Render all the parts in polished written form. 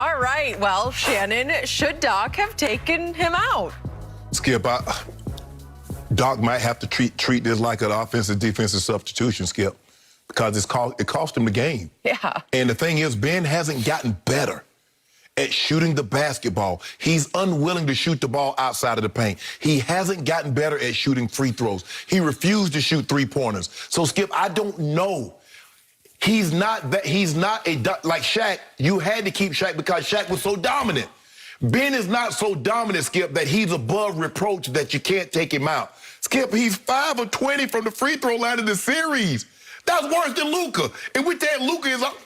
All right, well, Shannon, should Doc have taken him out? Skip, Doc might have to treat this like an offensive-defensive substitution, Skip, because it cost him the game. Yeah. And the thing is, Ben hasn't gotten better at shooting the basketball. He's unwilling to shoot the ball outside of the paint. He hasn't gotten better at shooting free throws. He refused to shoot three-pointers. So, Skip, I don't know. He's not like Shaq. You had to keep Shaq because Shaq was so dominant. Ben is not so dominant, Skip, that he's above reproach that you can't take him out. Skip, he's 5 of 20 from the free throw line in the series. That's worse than Luka. And with that, Luka is up.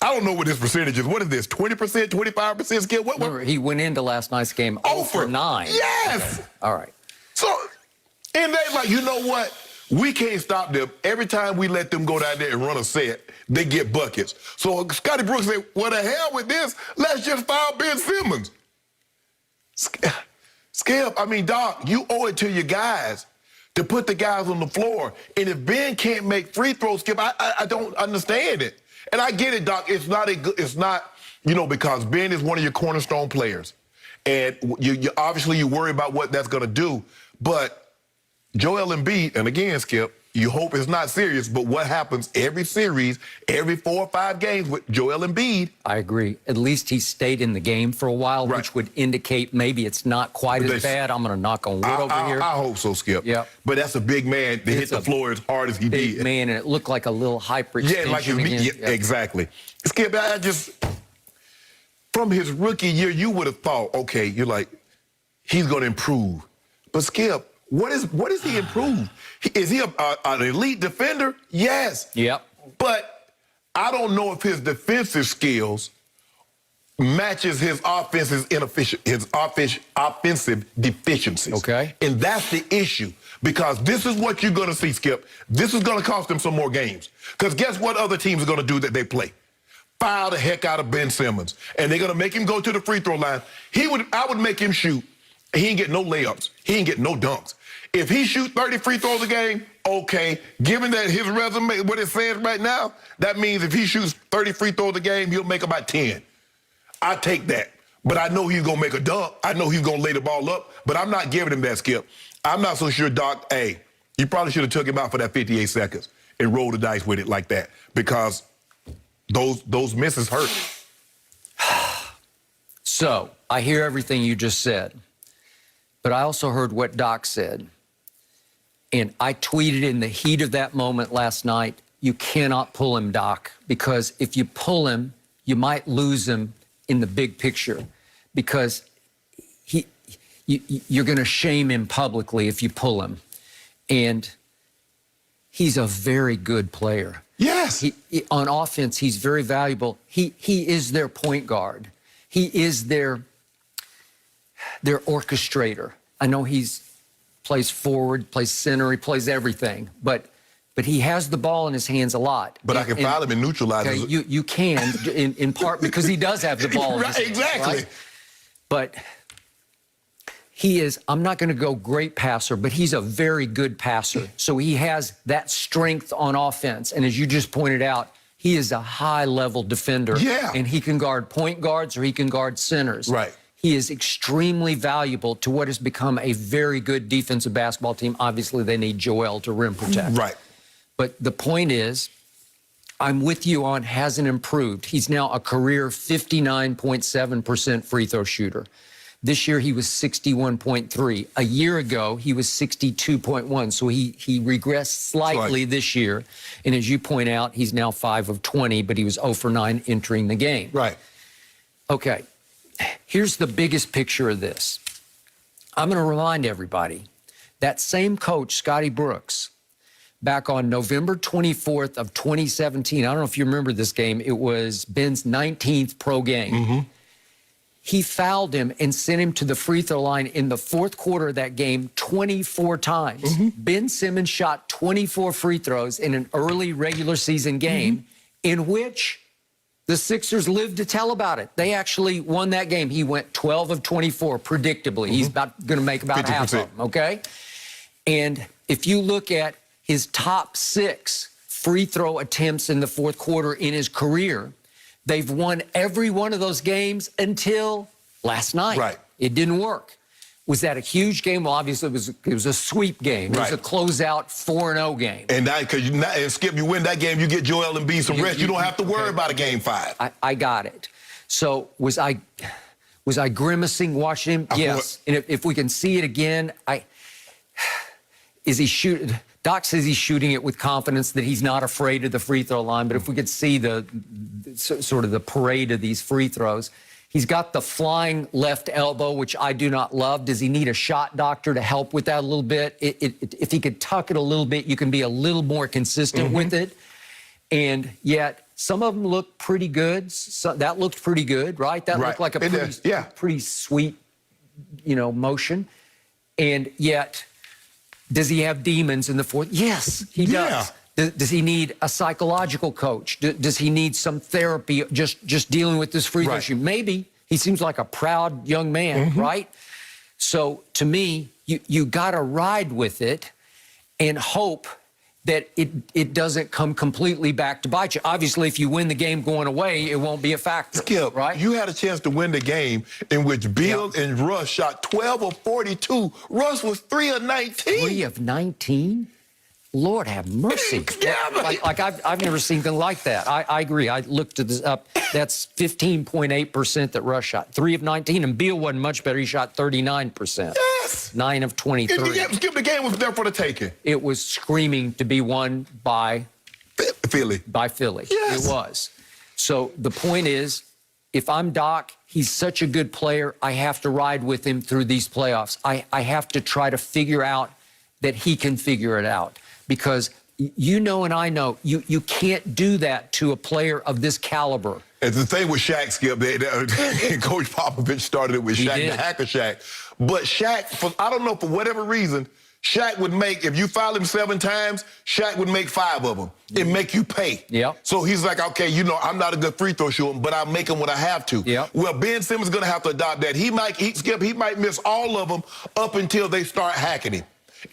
I don't know what his percentage is. What is this, 20%, 25%, Skip? What? Remember, he went into last night's game 0 for 9. Yes! Okay. All right. So, and they like, you know what? We can't stop them. Every time we let them go down there and run a set, they get buckets. So Scotty Brooks said, well, the hell with this. Let's just foul Ben Simmons. Skip, I mean, Doc, you owe it to your guys to put the guys on the floor. And if Ben can't make free throws, Skip, I don't understand it. And I get it, Doc. It's not, you know, because Ben is one of your cornerstone players. And you obviously you worry about what that's going to do. But Joel Embiid, and again, Skip, you hope it's not serious, but what happens every series, every 4 or 5 games with Joel Embiid? I agree. At least he stayed in the game for a while, right, which would indicate maybe it's not quite as bad. I'm going to knock on wood over here. I hope so, Skip. Yeah. But that's a big man to hit the floor as hard as he did. Big man, and it looked like a little hyperextension. Yeah, like exactly. Skip, I just, from his rookie year, you would have thought, okay, you're like, he's going to improve. But Skip, what is he improved? Is he an elite defender? Yes. Yep. But I don't know if his defensive skills matches his offensive deficiencies. Okay. And that's the issue. Because this is what you're going to see, Skip. This is going to cost them some more games. Because guess what other teams are going to do that they play? Foul the heck out of Ben Simmons. And they're going to make him go to the free throw line. I would make him shoot. He ain't get no layups. He ain't get no dunks. If he shoots 30 free throws a game, okay. Given that his resume, what it says right now, that means if he shoots 30 free throws a game, he'll make about 10. I take that. But I know he's going to make a dunk. I know he's going to lay the ball up. But I'm not giving him that, Skip. I'm not so sure, Doc, hey, you probably should have took him out for that 58 seconds and rolled the dice with it like that because those misses hurt. So, I hear everything you just said. But I also heard what Doc said. And I tweeted in the heat of that moment last night, you cannot pull him, Doc, because if you pull him, you might lose him in the big picture because you're going to shame him publicly if you pull him. And he's a very good player. Yes. On offense, he's very valuable. He is their point guard. He is their orchestrator. I know plays forward, plays center, he plays everything, but he has the ball in his hands a lot. But I can foul him and neutralize him. Okay, you can, in part because he does have the ball in his hands. Exactly. Right? But he is, I'm not going to go great passer, but he's a very good passer. So he has that strength on offense. And as you just pointed out, he is a high-level defender. Yeah. And he can guard point guards or he can guard centers. Right. He is extremely valuable to what has become a very good defensive basketball team. Obviously, they need Joel to rim protect. Right. But the point is, I'm with you on hasn't improved. He's now a career 59.7% free throw shooter. This year, he was 61.3. A year ago, he was 62.1. So he regressed slightly this year. And as you point out, he's now 5 of 20, but he was 0 for 9 entering the game. Right. Okay. Here's the biggest picture of this. I'm going to remind everybody, that same coach, Scotty Brooks, back on November 24th of 2017, I don't know if you remember this game, it was Ben's 19th pro game. Mm-hmm. He fouled him and sent him to the free throw line in the fourth quarter of that game 24 times. Mm-hmm. Ben Simmons shot 24 free throws in an early regular season game in which the Sixers lived to tell about it. They actually won that game. He went 12 of 24, predictably. He's going to make about 50%. Half of them, okay? And if you look at his top 6 free throw attempts in the fourth quarter in his career, They've won every one of those games until last night. Right. It didn't work. Was that a huge game? Well, obviously, it was a sweep game. It was a closeout 4-0 game. And because Skip, you win that game, you get Joel Embiid some rest. You don't have to worry about a game 5. I got it. So was I grimacing watching him? Yes. And if we can see it again, is he shooting? Doc says he's shooting it with confidence, that he's not afraid of the free throw line. But if we could see the sort of the parade of these free throws, he's got the flying left elbow, which I do not love. Does he need a shot doctor to help with that a little bit? If he could tuck it a little bit, you can be a little more consistent with it. And yet, some of them look pretty good. So that looked pretty good, right? That looked like a pretty sweet, motion. And yet, does he have demons in the fourth? Yes, he does. Does he need a psychological coach? Does he need some therapy just dealing with this free throw issue? Maybe. He seems like a proud young man, right? So to me, you got to ride with it and hope that it doesn't come completely back to bite you. Obviously, if you win the game going away, it won't be a factor. Skip, right? You had a chance to win the game in which Bill and Russ shot 12 of 42. Russ was 3 of 19. 3 of 19? Lord have mercy. I've never seen anything like that. I agree. I looked this up. That's 15.8% that Russ shot. 3 of 19, and Beal wasn't much better. He shot 39%. Yes. 9 of 23. The game was there for the taking. It was screaming to be won by Philly. Yes. It was. So the point is, if I'm Doc, he's such a good player. I have to ride with him through these playoffs. I have to try to figure out that he can figure it out. Because and I know, you can't do that to a player of this caliber. And the thing with Shaq, Skip, Coach Popovich started it with Shaq, the Hacker Shaq. But Shaq, I don't know, for whatever reason, Shaq would make, if you foul him 7 times, Shaq would make 5 of them and make you pay. Yep. So he's like, okay, I'm not a good free throw shooter, but I'll make them when I have to. Yep. Well, Ben Simmons is going to have to adopt that. He might miss all of them up until they start hacking him.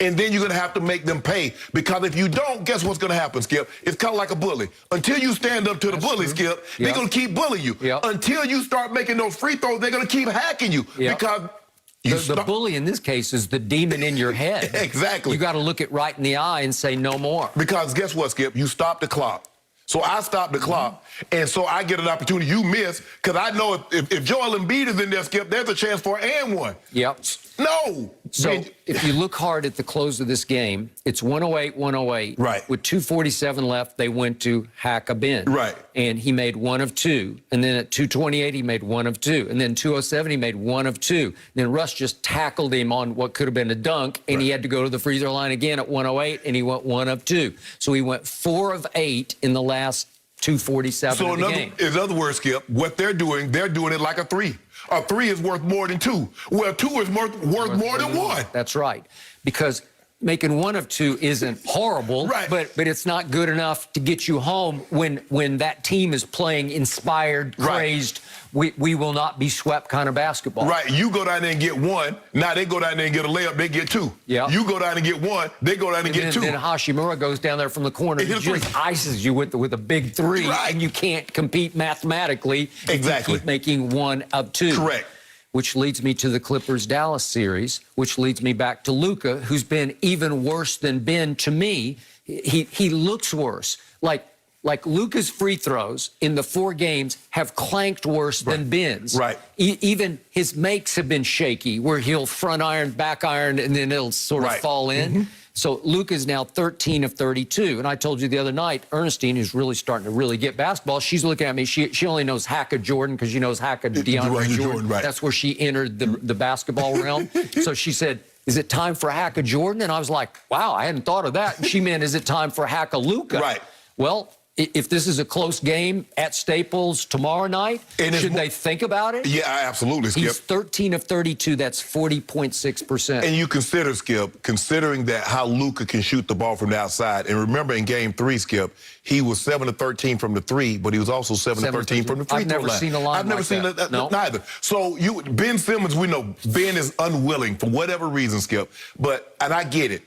And then you're going to have to make them pay. Because if you don't, guess what's going to happen, Skip? It's kind of like a bully. Until you stand up to the bully, Skip, they're going to keep bullying you. Until you start making those free throws, they're going to keep hacking you. Because the bully in this case is the demon in your head. Exactly. You got to look it right in the eye and say no more. Because guess what, Skip? You stop the clock. So I stop the clock, and so I get an opportunity you miss, because I know if Joel Embiid is in there, Skip, there's a chance for an and one. Yep. No. So if you look hard at the close of this game, it's 108-108. Right. With 2:47 left, they went to hack a Ben. Right. And he made 1 of 2. And then at 2:28, he made 1 of 2. And then 2:07, he made 1 of 2. Then Russ just tackled him on what could have been a dunk, and he had to go to the free throw line again at 108, and he went 1 of 2. So he went 4 of 8 in the last 2:47 of the game. In other words, Skip, what they're doing it like a 3. A 3 is worth more than 2. Well, 2 is worth more than 1. That's right. Because making 1 of 2 isn't horrible, but it's not good enough to get you home when that team is playing inspired, crazed, we will not be swept kind of basketball. Right. You go down there and get 1. Now they go down there and get a layup, they get 2. Yeah. You go down and get 1, they go down and get 2. Then Hashimura goes down there from the corner and just ices you with a big 3, and you can't compete mathematically if you keep making 1 of 2. Correct. Which leads me to the Clippers-Dallas series, which leads me back to Luka, who's been even worse than Ben to me. He looks worse. Like Luka's free throws in the 4 games have clanked worse than Ben's. Right. Even his makes have been shaky, where he'll front iron, back iron, and then it'll sort of fall in. So Luka's now 13 of 32. And I told you the other night, Ernestine, who's really starting to really get basketball, she's looking at me. She only knows Hacka Jordan because she knows Hacka DeAndre Jordan. That's where she entered the basketball realm. So she said, is it time for Hacka Jordan? And I was like, wow, I hadn't thought of that. And she meant, is it time for Hacka Luka? Right. Well, if this is a close game at Staples tomorrow night, should they think about it? Yeah, absolutely, Skip. He's 13 of 32. That's 40.6%. And you consider, Skip, considering that how Luka can shoot the ball from the outside. And remember in Game 3, Skip, he was 7 of 13 from the 3, but he was also 7 of 13 from the free throw line. I've never seen a line I've never seen that neither. So Ben Simmons, we know Ben is unwilling for whatever reason, Skip. And I get it.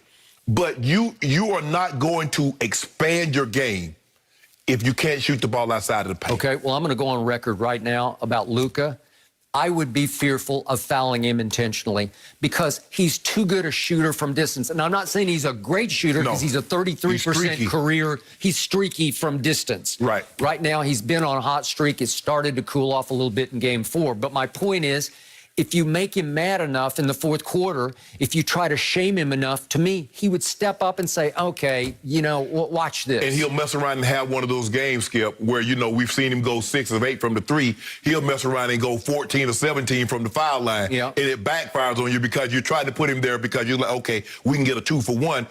But you are not going to expand your game if you can't shoot the ball outside of the paint. Okay, well, I'm going to go on record right now about Luka. I would be fearful of fouling him intentionally because he's too good a shooter from distance. And I'm not saying he's a great shooter because he's a 33% career. He's streaky from distance. Right. Right now, he's been on a hot streak. It started to cool off a little bit in Game 4. But my point is, if you make him mad enough in the fourth quarter, if you try to shame him enough, to me, he would step up and say, okay, you know, watch this. And he'll mess around and have one of those games, Skip, where, you know, we've seen him go 6 of 8 from the 3. He'll mess around and go 14 or 17 from the foul line. Yeah. And it backfires on you because you're trying to put him there because you're like, okay, we can get a 2 for 1.